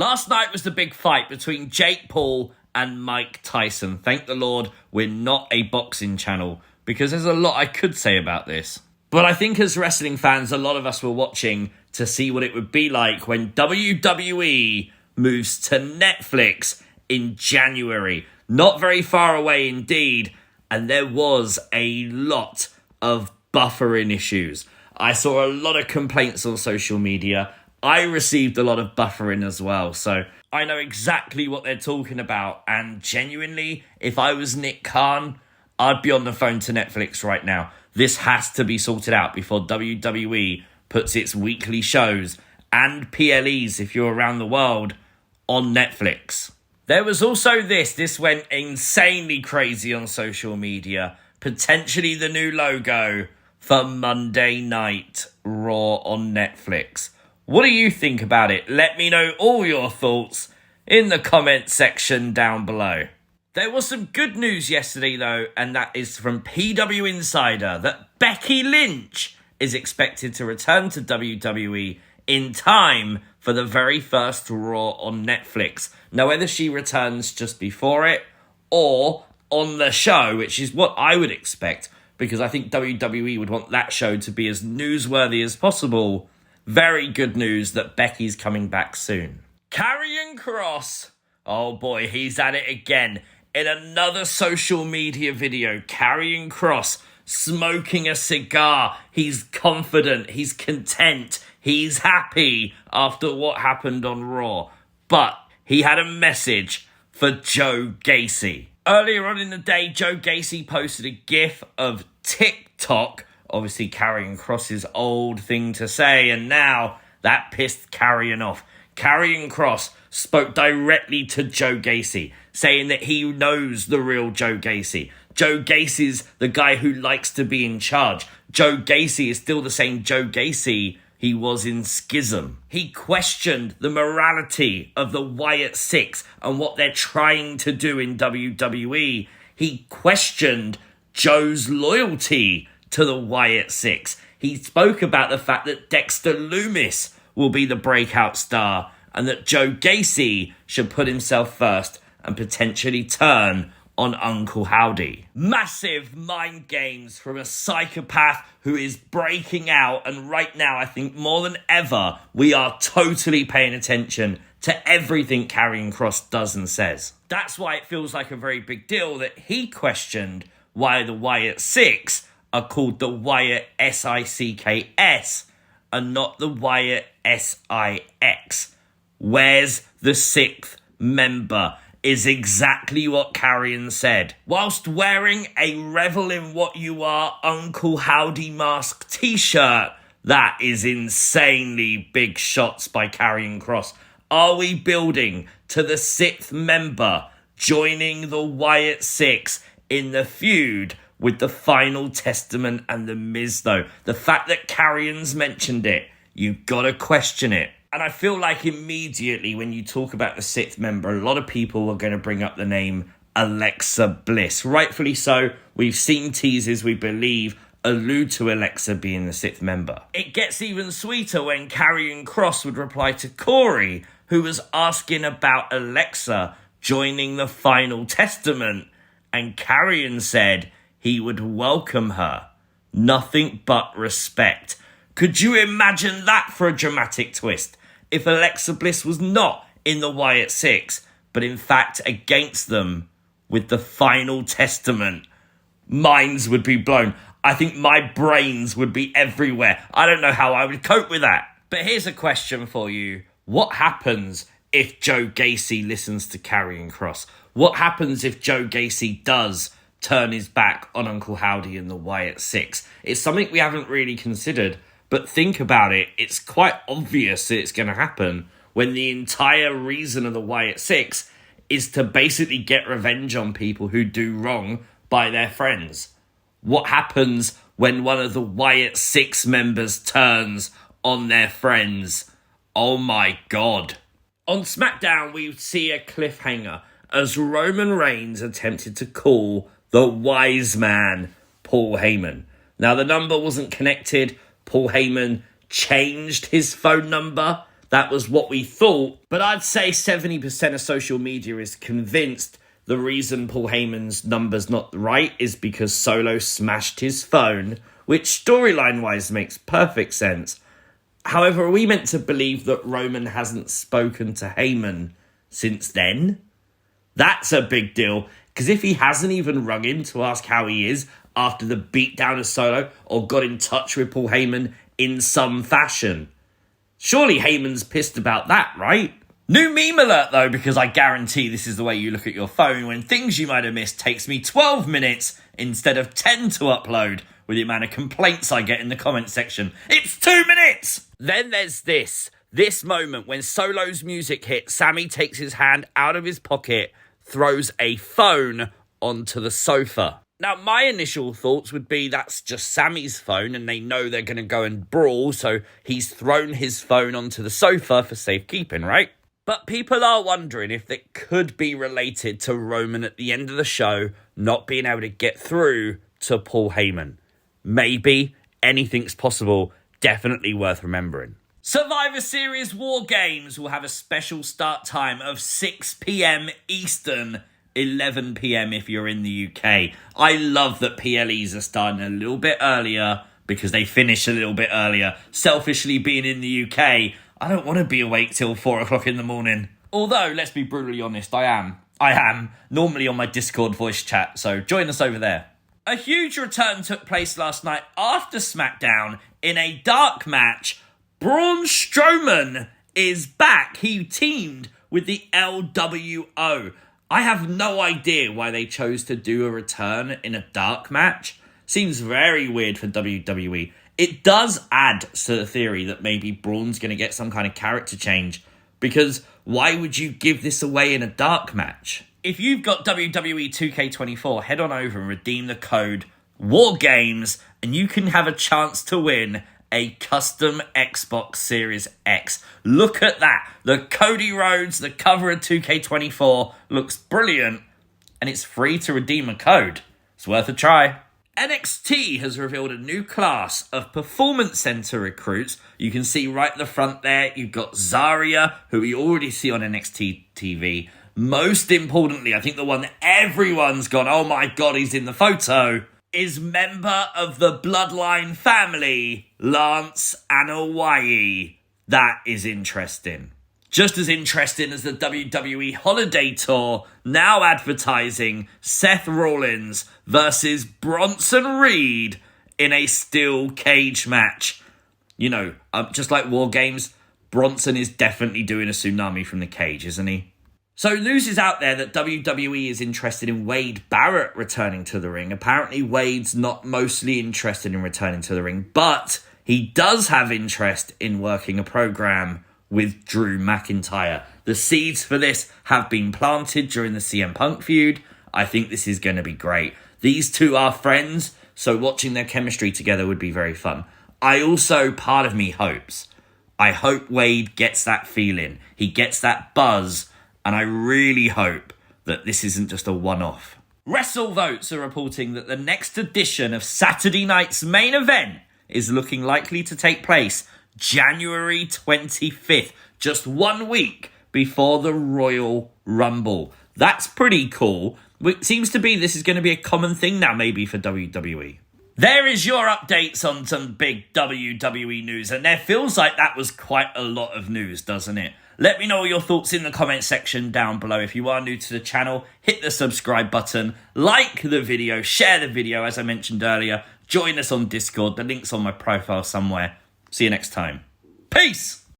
Last night was the big fight between Jake Paul and Mike Tyson. Thank the Lord we're not a boxing channel, because there's a lot I could say about this. But I think as wrestling fans, a lot of us were watching to see what it would be like when WWE moves to Netflix in January. Not very far away indeed, and there was a lot of buffering issues. I saw a lot of complaints on social media. I received a lot of buffering as well, so I know exactly what they're talking about, and genuinely, if I was Nick Khan, I'd be on the phone to Netflix right now. This has to be sorted out before WWE puts its weekly shows and PLEs, if you're around the world, on Netflix. There was also this went insanely crazy on social media, potentially the new logo for Monday Night Raw on Netflix. What do you think about it? Let me know all your thoughts in the comment section down below. There was some good news yesterday though, and that is from PW Insider, that Becky Lynch is expected to return to WWE in time for the very first Raw on Netflix. Now, whether she returns just before it or on the show, which is what I would expect, because I think WWE would want that show to be as newsworthy as possible. Very good news that Becky's coming back soon. Karrion Kross, oh boy, he's at it again. In another social media video, Karrion Kross smoking a cigar. He's confident, he's content, he's happy after what happened on Raw. But he had a message for Joe Gacy. Earlier on in the day, Joe Gacy posted a gif of TikTok, obviously Karrion Kross's old thing to say, and now that pissed Karrion off. Karrion Kross spoke directly to Joe Gacy, saying that he knows the real Joe Gacy. Joe Gacy's the guy who likes to be in charge. Joe Gacy is still the same Joe Gacy he was in Schism. He questioned the morality of the Wyatt Sicks and what they're trying to do in WWE. He questioned Joe's loyalty to the Wyatt Sicks. He spoke about the fact that Dexter Lumis will be the breakout star and that Joe Gacy should put himself first and potentially turn on Uncle Howdy. Massive mind games from a psychopath who is breaking out, and right now I think more than ever we are totally paying attention to everything Karrion Kross does and says. That's why it feels like a very big deal that he questioned why the Wyatt Sicks are called the Wyatt Sicks and not the Wyatt Six. Where's the sixth member? Is exactly what Karrion said. Whilst wearing a Revel in What You Are Uncle Howdy mask t-shirt. That is insanely big shots by Karrion Kross. Are we building to the sixth member joining the Wyatt Sicks in the feud with the Final Testament and The Miz though? The fact that Karrion's mentioned it, you've got to question it. And I feel like immediately when you talk about the sixth member, a lot of people are going to bring up the name Alexa Bliss. Rightfully so. We've seen teases, we believe, allude to Alexa being the sixth member. It gets even sweeter when Karrion Kross would reply to Corey, who was asking about Alexa joining the Final Testament, and Karrion said he would welcome her. Nothing but respect. Could you imagine that for a dramatic twist? If Alexa Bliss was not in the Wyatt Sicks, but in fact against them with the Final Testament, minds would be blown. I think my brains would be everywhere. I don't know how I would cope with that. But here's a question for you. What happens if Joe Gacy listens to Karrion Kross? What happens if Joe Gacy does turn his back on Uncle Howdy and the Wyatt Sicks? It's something we haven't really considered. But think about it, it's quite obvious that it's going to happen when the entire reason of the Wyatt Sicks is to basically get revenge on people who do wrong by their friends. What happens when one of the Wyatt Sicks members turns on their friends? Oh my God. On SmackDown, we see a cliffhanger as Roman Reigns attempted to call the wise man, Paul Heyman. Now, the number wasn't connected. Paul Heyman changed his phone number. that was what we thought. But I'd say 70% of social media is convinced the reason Paul Heyman's number's not right is because Solo smashed his phone, which storyline-wise makes perfect sense. However, are we meant to believe that Roman hasn't spoken to Heyman since then? That's a big deal, because if he hasn't even rung him to ask how he is after the beatdown of Solo, or got in touch with Paul Heyman in some fashion, surely Heyman's pissed about that, right? New meme alert though, because I guarantee this is the way you look at your phone when things you might have missed takes me 12 minutes instead of 10 to upload with the amount of complaints I get in the comment section. It's 2 minutes! Then there's this moment when Solo's music hits, Sami takes his hand out of his pocket, throws a phone onto the sofa. Now, my initial thoughts would be that's just Sami's phone and they know they're going to go and brawl, so he's thrown his phone onto the sofa for safekeeping, right? But people are wondering if it could be related to Roman at the end of the show not being able to get through to Paul Heyman. Maybe. Anything's possible. Definitely worth remembering. Survivor Series War Games will have a special start time of 6 p.m. Eastern, 11 p.m. if you're in the UK. I love that PLEs are starting a little bit earlier because they finish a little bit earlier. Selfishly, being in the UK, I don't want to be awake till 4 o'clock in the morning. Although, let's be brutally honest, I am normally on my Discord voice chat, so join us over there. A huge return took place last night after SmackDown in a dark match. Braun Strowman is back. He teamed with the LWO. I have no idea why they chose to do a return in a dark match. Seems very weird for WWE. It does add to the theory that maybe Braun's going to get some kind of character change, because why would you give this away in a dark match? If you've got WWE 2K24, head on over and redeem the code WARGAMES and you can have a chance to win a custom Xbox Series X. Look at that. The Cody Rhodes, the cover of 2K24 looks brilliant and it's free to redeem a code. It's worth a try. NXT has revealed a new class of Performance Center recruits. You can see right at the front there, you've got Zarya, who we already see on NXT TV. Most importantly, I think the one that everyone's gone, oh my god, he's in the photo, is member of the Bloodline family, Lance Anoa'i. That is interesting. Just as interesting as the WWE Holiday Tour, now advertising Seth Rollins versus Bronson Reed in a steel cage match. You know, just like War Games, Bronson is definitely doing a tsunami from the cage, isn't he? So news is out there that WWE is interested in Wade Barrett returning to the ring. Apparently Wade's not mostly interested in returning to the ring, but he does have interest in working a program with Drew McIntyre. The seeds for this have been planted during the CM Punk feud. I think this is going to be great. These two are friends, so watching their chemistry together would be very fun. I also, part of me hopes, I hope Wade gets that feeling. He gets that buzz, and I really hope that this isn't just a one-off. WrestleVotes are reporting that the next edition of Saturday night's main event is looking likely to take place January 25th, just 1 week before the Royal Rumble. That's pretty cool. It seems to be this is going to be a common thing now maybe for WWE. There is your updates on some big WWE news, and there feels like that was quite a lot of news, doesn't it? Let me know your thoughts in the comment section down below. If you are new to the channel, hit the subscribe button, like the video, share the video as I mentioned earlier, join us on Discord, the link's on my profile somewhere. See you next time. Peace!